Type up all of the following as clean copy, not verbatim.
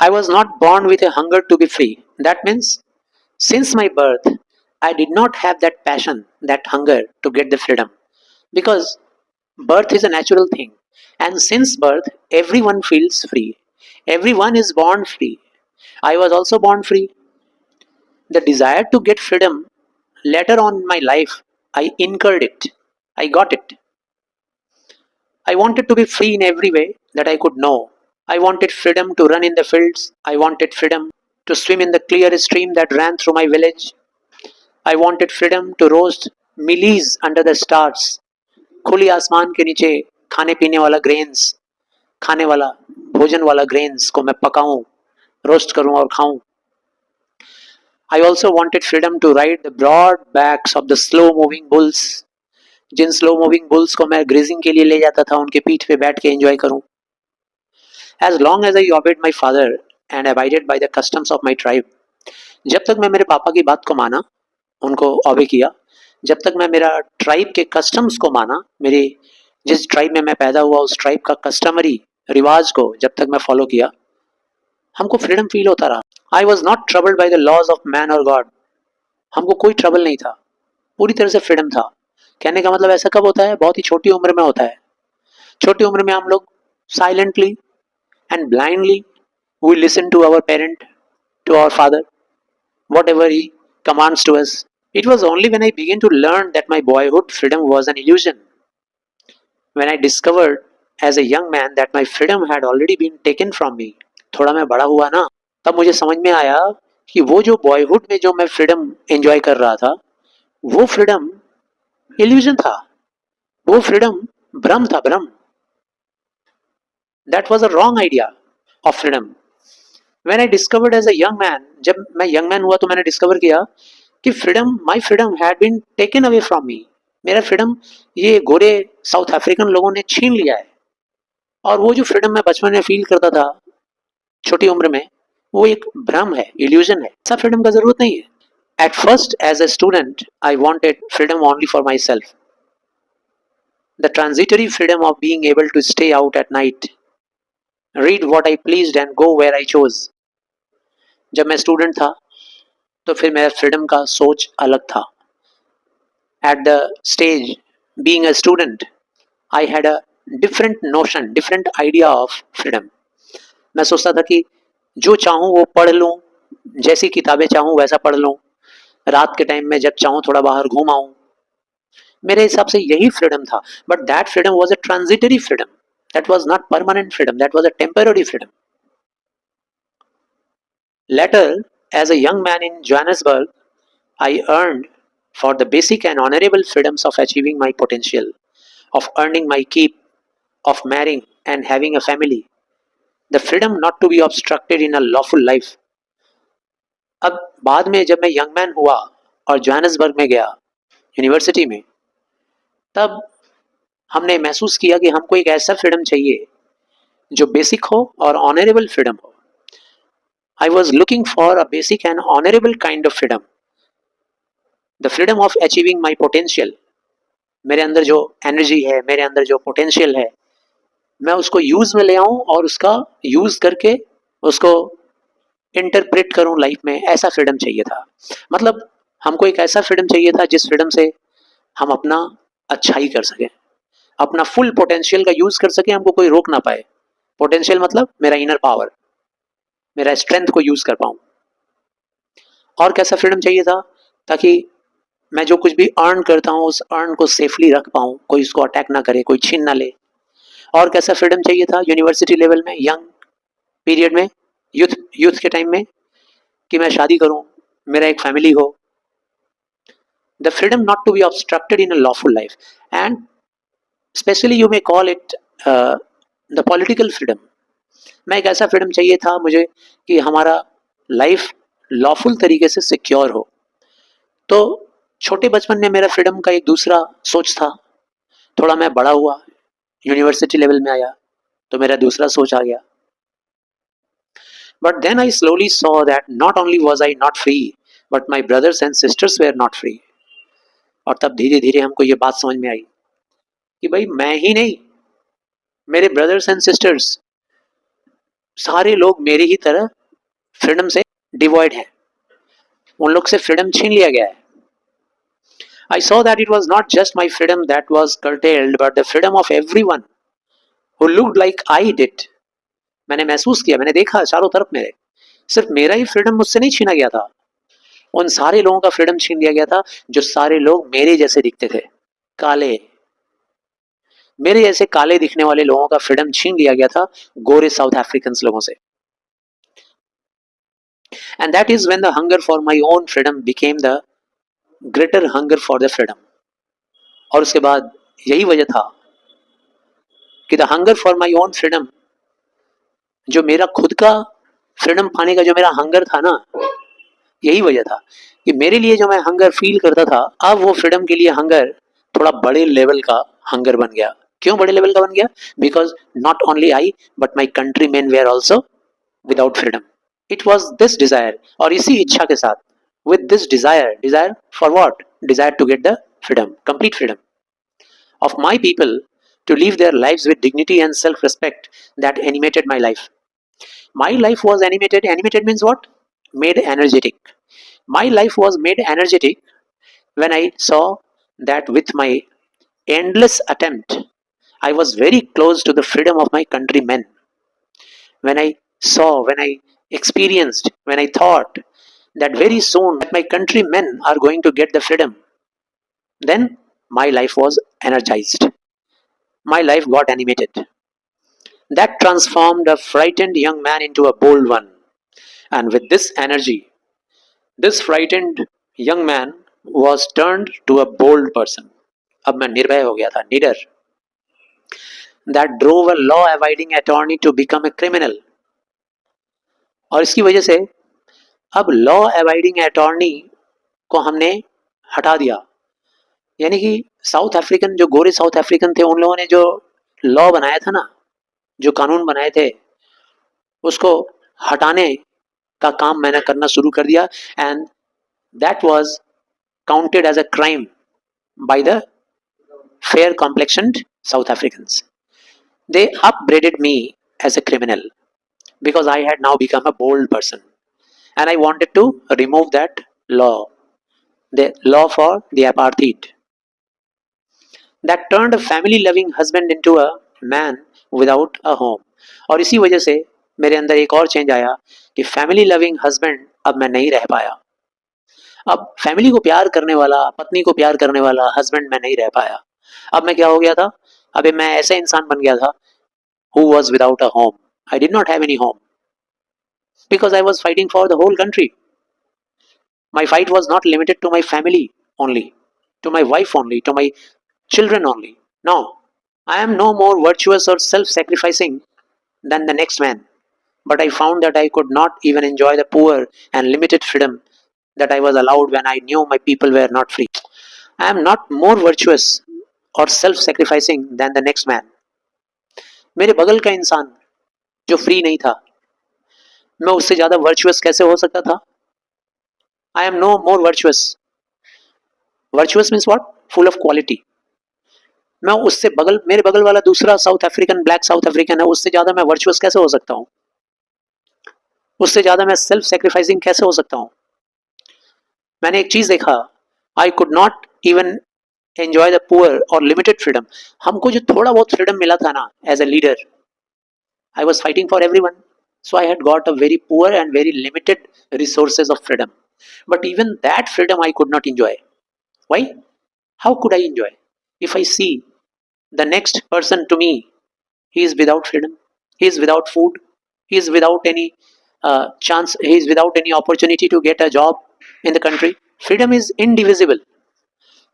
I was not born with a hunger to be free. That means since my birth I did not have that passion, that hunger to get the freedom, because birth is a natural thing, and since birth everyone feels free. Everyone is born free. I was also born free. The desire to get freedom later on in my life, I incurred it. I got it. I wanted to be free in every way that I could know. I wanted freedom to run in the fields. I wanted freedom to swim in the clear stream that ran through my village. I wanted freedom to roast millies under the stars. खुली आसमान के नीचे खाने पीने वाला grains, खाने वाला भोजन वाला ग्रेन्स को मैं पकाऊं, रोस्ट करूं और खाऊं. I also wanted freedom to ride the broad backs of the slow moving bulls. जिन स्लो मूविंग बुल्स को मैं ग्रेजिंग के लिए ले जाता था, उनके पीठ पे बैठ के एंजॉय करूं. As long as I obeyed my father and abided by the customs of my tribe, जब तक मैं मेरे पापा की बात को माना, उनको ऑबे किया, जब तक मैं मेरा ट्राइब के कस्टम्स को माना, मेरे जिस ट्राइब में मैं पैदा हुआ उस ट्राइब का कस्टमरी रिवाज को जब तक मैं फॉलो किया, हमको फ्रीडम फील होता रहा. I was not troubled by the laws of man और गॉड. हमको कोई ट्रबल नहीं था, पूरी तरह से फ्रीडम था. कहने का मतलब ऐसा कब होता है? बहुत ही छोटी उम्र में होता है. छोटी उम्र में हम लोग silently and blindly we listen to our parent, to our father, whatever he commands to us. It was only when I began to learn that my boyhood freedom was an illusion, when I discovered as a young man that my freedom had already been taken from me. थोड़ा मैं बड़ा हुआ ना, तब मुझे समझ में आया कि वो जो बॉयहुड में जो मैं फ्रीडम एंजॉय कर रहा था, वो फ्रीडम इल्यूजन था, वो फ्रीडम भ्रम था, भ्रम. That was a wrong idea of freedom. When I discovered as a young man, जब मैं young man हुआ तो मैंने discover किया कि my freedom had been taken away from me. मेरा freedom ये गोरे साउथ अफ्रीकन लोगों ने छीन लिया है. और वो जो freedom मैं बचपन में फील करता था छोटी उम्र में, वो एक भ्रम है, illusion है. ऐसा freedom का जरूरत नहीं है. At first, as a student, I wanted freedom only for myself. The transitory freedom of being able to stay out at night, read what I pleased and go where I chose. जब मैं student था तो फिर मेरा freedom का सोच अलग था. At the stage being a student I had a different notion, different idea of freedom. मैं सोचता था कि जो चाहूँ वो पढ़ लूँ, जैसी किताबें चाहूँ वैसा पढ़ लूँ, रात के टाइम में जब चाहूँ थोड़ा बाहर घूम आऊँ. मेरे हिसाब से यही फ्रीडम था. But that freedom was a transitory freedom. That was not permanent freedom. That was a temporary freedom. Later, as a young man in Johannesburg, I earned for the basic and honorable freedoms of achieving my potential, of earning my keep, of marrying and having a family, the freedom not to be obstructed in a lawful life. अब बाद में जब मैं young man हुआ और Johannesburg में गया university में, तब हमने महसूस किया कि हमको एक ऐसा फ्रीडम चाहिए जो बेसिक हो और ऑनरेबल फ्रीडम हो. I was looking for a basic and honorable kind of freedom. The freedom of achieving my potential. मेरे अंदर जो एनर्जी है, मेरे अंदर जो पोटेंशियल है, मैं उसको यूज में ले आऊं और उसका यूज करके उसको इंटरप्रेट करूं लाइफ में. ऐसा फ्रीडम चाहिए था. मतलब हमको एक ऐसा फ्रीडम चाहिए था जिस फ्रीडम से हम अपना अच्छाई कर सकें, अपना फुल पोटेंशियल का यूज कर सकें, हमको कोई रोक ना पाए. पोटेंशियल मतलब मेरा इनर पावर, मेरा स्ट्रेंथ को यूज कर पाऊं. और कैसा फ्रीडम चाहिए था? ताकि मैं जो कुछ भी अर्न करता हूँ उस अर्न को सेफली रख पाऊँ, कोई उसको अटैक ना करे, कोई छीन ना ले. और कैसा फ्रीडम चाहिए था यूनिवर्सिटी लेवल में, यंग पीरियड में, यूथ के टाइम में, कि मैं शादी करूँ, मेरा एक फैमिली हो. The freedom not to be obstructed in a lawful life, and specially you may call it the political freedom. मैं एक ऐसा फ्रीडम चाहिए था मुझे कि हमारा लाइफ लॉफुल तरीके से सिक्योर हो. तो छोटे बचपन में मेरा फ्रीडम का एक दूसरा सोच था. थोड़ा मैं बड़ा हुआ, यूनिवर्सिटी लेवल में आया तो मेरा दूसरा सोच आ गया. But then I slowly saw that not only was I not free, but my brothers and sisters were not free. और तब धीरे धीरे हमको ये बात समझ में आई कि भाई मैं ही नहीं, मेरे ब्रदर्स एंड सिस्टर्स सारे लोग मेरी ही तरह फ्रीडम से डिवॉइड है, उन लोग से फ्रीडम छीन लिया गया है. I saw that it was not just my freedom that was curtailed, but the freedom of everyone who looked like I did. मैंने महसूस किया, मैंने देखा चारों तरफ मेरे, सिर्फ मेरा ही फ्रीडम मुझसे नहीं छीना गया था, उन सारे लोगों का फ्रीडम छीन लिया गया था जो सारे लोग मेरे जैसे दिखते थे, काले. मेरे जैसे काले दिखने वाले लोगों का फ्रीडम छीन लिया गया था गोरे साउथ अफ्रीकन लोगों से. And that is when the hunger for my own freedom became the greater hunger for the freedom. और उसके बाद यही वजह था कि the hunger for my own freedom, जो मेरा खुद का फ्रीडम पाने का जो मेरा हंगर था ना, यही वजह था कि मेरे लिए जो मैं हंगर फील करता था, अब वो फ्रीडम के लिए हंगर थोड़ा बड़े लेवल का हंगर बन गया. क्यों बड़े लेवल का बन गया? Because not only I but my countryman were also without freedom. It was this desire, और इसी इच्छा के साथ, with this desire, desire for what? Desire to get the freedom, complete freedom of my people to live their lives with dignity and self respect that animated my life. My life was animated. Animated means what? Made energetic. My life was made energetic when I saw that with my endless attempt, I was very close to the freedom of my countrymen. When I saw, when I experienced, when I thought that very soon that my countrymen are going to get the freedom, then my life was energized. My life got animated. That transformed a frightened young man into a bold one. And with this energy, this frightened young man was turned to a bold person. अब मैं निर्भय हो गया था, निडर. That drove a law-abiding attorney to become a criminal. और इसकी वजह से अब लॉ अबाइडिंग अटॉर्नी को हमने हटा दिया. यानी कि साउथ अफ्रीकन, जो गोरे साउथ अफ्रीकन थे, उन लोगों ने जो लॉ बनाया था ना, जो कानून बनाए थे, उसको हटाने का काम मैंने करना शुरू कर दिया. And that was counted as a crime by the fair complexioned South Africans. They upgraded me as a criminal because I had now become a bold person and I wanted to remove that law, the law for the apartheid that turned a family loving husband into a man without a home. और इसी वजह से मेरे अंदर एक और change आया कि फैमिली लविंग हस्बैंड अब मैं नहीं रह पाया. अब फैमिली को प्यार करने वाला, पत्नी को प्यार करने वाला हस्बैंड मैं नहीं रह पाया. अब मैं क्या हो गया था? अबे मैं ऐसा इंसान बन गया था who was without a home. I did not have any home because I was fighting for the whole country. My fight was not limited to my family only, to my wife only, to my children only. No, I am no more virtuous or self sacrificing than the next man. But I found that I could not even enjoy the poor and limited freedom that I was allowed when I knew my people were not free. I am not more virtuous or self sacrificing than the next man. मेरे बगल का इंसान जो free नहीं था, मैं उससे ज्यादा वर्चुअस कैसे हो सकता था? I am no more virtuous. Virtuous means what? Full of quality. मैं उससे बगल, मेरे बगल वाला दूसरा south African, black south African है, उससे ज्यादा मैं वर्चुअस कैसे हो सकता हूँ? उससे ज्यादा मैं सेल्फ सेक्रीफाइसिंग कैसे हो सकता हूँ? मैंने एक चीज देखा, I could not even enjoy the poor और लिमिटेड फ्रीडम. हमको जो थोड़ा बहुत फ्रीडम मिला था ना as a leader, I was fighting for everyone. So I had got a very poor and very limited resources of freedom. But even that freedom I could not enjoy. Why? How could I enjoy? If I see the next person to me, he is without freedom, he is without food, he is without any chance, he is without any opportunity to get a job in the country. Freedom is indivisible.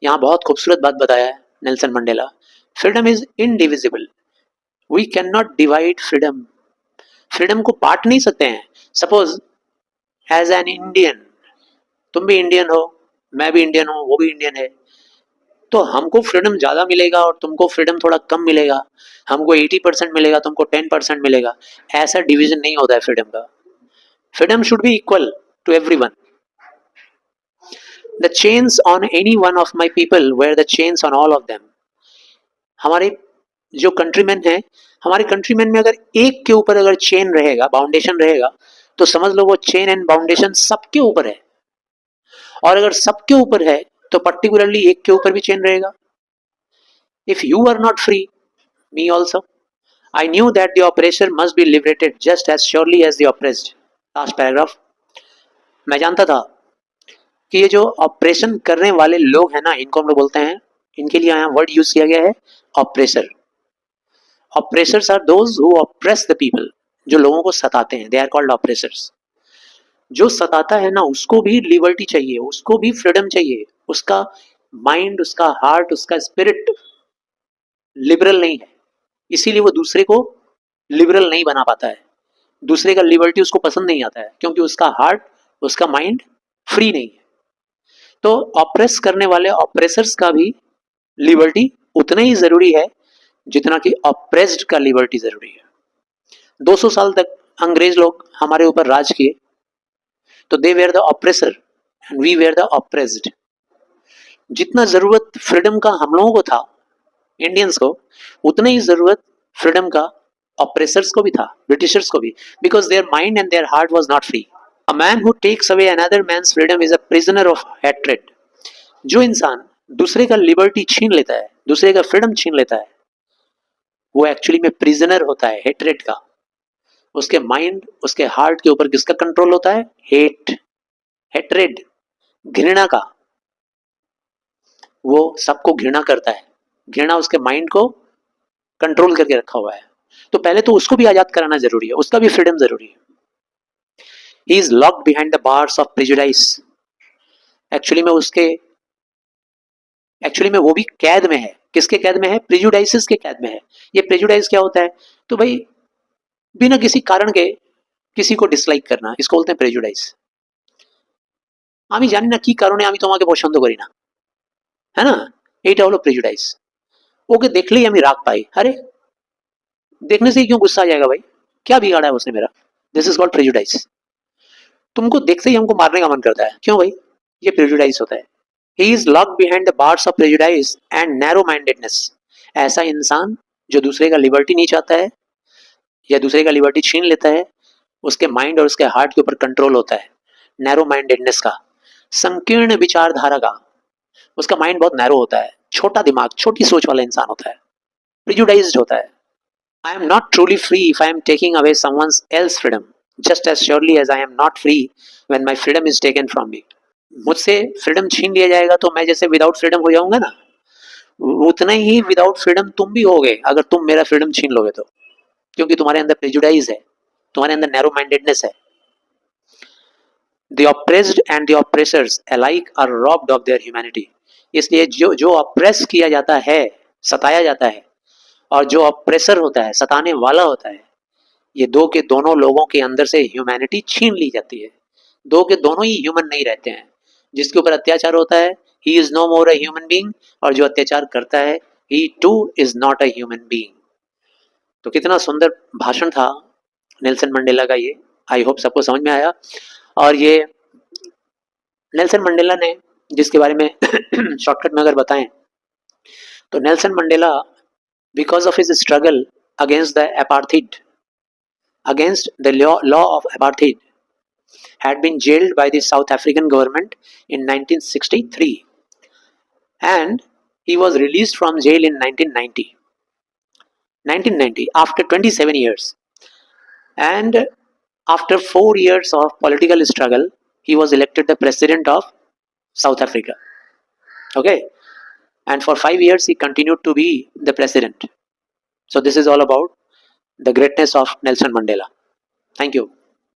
यहाँ बहुत खूबसूरत बात बताया है Nelson Mandela. Freedom is indivisible. We cannot divide freedom. Freedom को बांट नहीं सकते हैं. सपोज एज एन इंडियन, तुम भी इंडियन हो, मैं भी इंडियन हूं, वो भी इंडियन है, तो हमको फ्रीडम ज्यादा मिलेगा और तुमको फ्रीडम थोड़ा कम मिलेगा. हमको 80% मिलेगा, तुमको 10% मिलेगा. ऐसा डिवीजन नहीं होता है फ्रीडम का. Freedom should be equal to everyone. The chains on any one of my people were the chains on all of them. हमारे जो कंट्रीमैन है, हमारे कंट्रीमैन में अगर एक के ऊपर अगर चेन रहेगा, बाउंडेशन रहेगा, तो समझ लो वो चेन एंड बाउंडेशन सबके ऊपर है। और अगर सबके ऊपर है तो पर्टिकुलरली एक के ऊपर भी चेन रहेगा। If you are not free, me also, I knew that the operation must be liberated just as surely as the oppressed. Last paragraph. मैं जानता था कि ये जो ऑपरेशन करने वाले लोग हैं ना, इनको हम लोग बोलते हैं, इनके लिए यहाँ वर्ड यूज किया गया है oppressor. Oppressors are those who oppress the people, जो लोगों को सताते हैं, दे आर कॉल्ड ऑपरेसर्स। जो सताता है ना, उसको भी लिबर्टी चाहिए, उसको भी फ्रीडम चाहिए। उसका माइंड, उसका हार्ट, उसका स्पिरिट लिबरल नहीं है, इसीलिए वो दूसरे को लिबरल नहीं बना पाता है। दूसरे का लिबर्टी उसको पसंद नहीं आता है, क्योंकि उसका हार्ट, उसका माइंड फ्री नहीं है। तो ऑप्रेस करने वाले ऑपरेसर्स का भी लिबर्टी उतना ही जरूरी है जितना कि ऑप्रेस्ड का लिबर्टी जरूरी है। 200 साल तक अंग्रेज लोग हमारे ऊपर राज किए, तो they were the oppressor and we were the oppressed. जितना जरूरत फ्रीडम का हम लोगों को था, इंडियंस को, उतना ही जरूरत फ्रीडम का ऑपरेसर्स को भी था, ब्रिटिशर्स को भी, because their mind and their heart was not free. A man who takes away another man's freedom is a prisoner of hatred. जो इंसान दूसरे का लिबर्टी छीन लेता है, दूसरे का फ्रीडम छीन लेता है, वो एक्चुअली में प्रिजनर होता है हेट्रेड का। उसके माइंड, उसके हार्ट के ऊपर किसका कंट्रोल होता है? हेट, हेट्रेड, घृणा का। वो सबको घृणा करता है, घृणा उसके माइंड को कंट्रोल करके रखा हुआ है। तो पहले तो उसको भी आजाद कराना जरूरी है, उसका भी फ्रीडम जरूरी है। He is locked behind the bars of prejudice. Actually में उसके एक्चुअली में वो भी कैद में है। किसके कैद में है? प्रेजुडाइसिस के कैद में है। ये प्रेजुडाइस क्या होता है? तो भाई बिना किसी कारण के किसी को डिसलाइक करना, इसको बोलते हैं प्रेजुडाइस। আমি জানি না কি কারণে আমি তোমাকে পছন্দ করি না, है ना, এইটা হলো প্রেজুडाইস। ওকে দেখলেই আমি রাগ পাই, अरे देखने से ही क्यों गुस्सा आ जाएगा भाई, क्या बिगाड़ा है उसने मेरा? This is called prejudice. तुमको देखते ही हमको मारने का मन करता है, क्यों भाई? ये प्रेजुडाइस होता है। He is locked behind the bars of prejudice and narrow mindedness. ऐसा इंसान जो दूसरे का लिबर्टी नहीं चाहता है या दूसरे का लिबर्टी छीन लेता है, उसके माइंड और उसके हार्ट के ऊपर कंट्रोल होता है नैरो माइंडेडनेस का, संकीर्ण विचारधारा का। उसका माइंड बहुत नैरो होता है, छोटा दिमाग, छोटी सोच वाला इंसान होता है, प्रिजुडाइज्ड होता है। I am not truly free if I am taking away someone's else freedom just as surely as I am not free when my freedom is taken from me. मुझसे फ्रीडम छीन लिया जाएगा तो मैं जैसे विदाउट फ्रीडम हो जाऊंगा ना, उतना ही विदाउट फ्रीडम तुम भी होगे अगर तुम मेरा फ्रीडम छीन लोगे तो, क्योंकि तुम्हारे अंदर प्रेजुडाइज है, तुम्हारे अंदर नैरो माइंडेडनेस है। The oppressed and the oppressors alike are robbed of their humanity। इसलिए जो जो ऑप्रेस किया जाता है, सताया जाता है, और जो ऑप्रेसर होता है, सताने वाला होता है, ये दो के दोनों लोगों के अंदर से ह्यूमैनिटी छीन ली जाती है। दो के दोनों ही ह्यूमन नहीं रहते हैं। जिसके ऊपर अत्याचार होता है, he is no more a human being, और जो अत्याचार करता है, he too is not a human being. तो कितना सुंदर भाषण था नेल्सन मंडेला का ये। आई होप सबको समझ में आया। और ये नेल्सन मंडेला ने, जिसके बारे में शॉर्टकट में अगर बताएं, तो Nelson Mandela, because of his struggle against the apartheid, against the law of apartheid, had been jailed by the South African government in 1963, and he was released from jail in 1990 after 27 years. And after 4 years of political struggle, he was elected the president of South Africa. Okay, and for 5 years he continued to be the president. So this is all about the greatness of Nelson Mandela. Thank you.